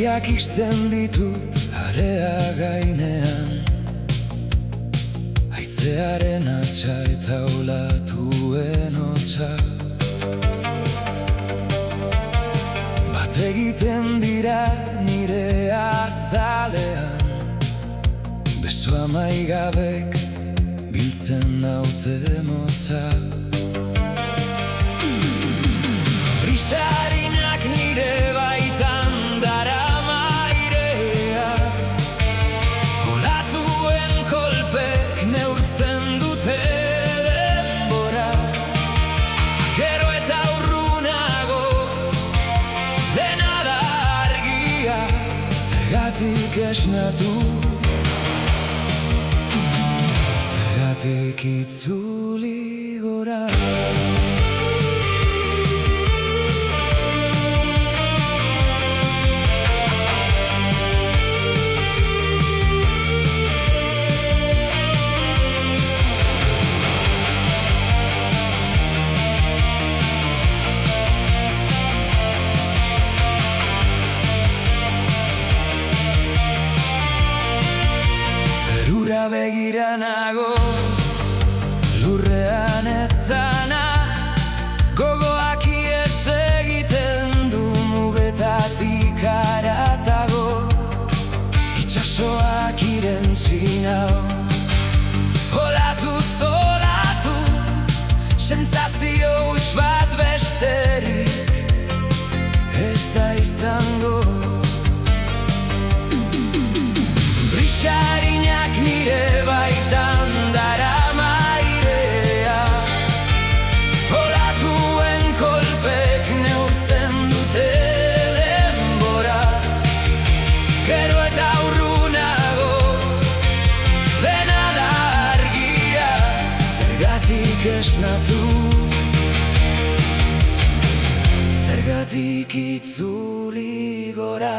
Begiak ixten ditut area gainean, haizearen atxa eta olatuen hotsa. Bat egiten dira nire azalean, beso amaigabek biltzen naute motza. Brisarinak nire baitan darama airea, olatuen kolpek neurtzen dute denbora. Gero eta urrunago dena da argia, zergatik esnatu, zergatik itzuli gora. Zerura begira nago, lurrean etzana, gogoak ies egiten du mugetatik haratago. Itxasoak irentzi nau, olatuz olatu, sentsazio huts bat besterik ez da izango. Brisarinak nire baitan darama airea, olatuen kolpek neurtzen dute denbora. Gero eta urrunago dena da argia, zergatik esnatu, zergatik itzuli gora.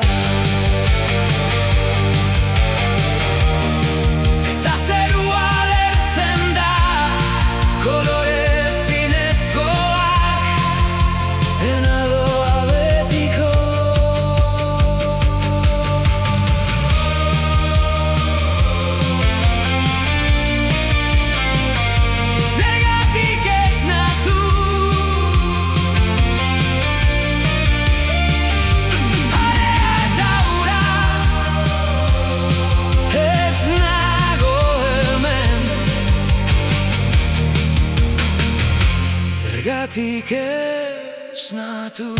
Zergatik esnatu.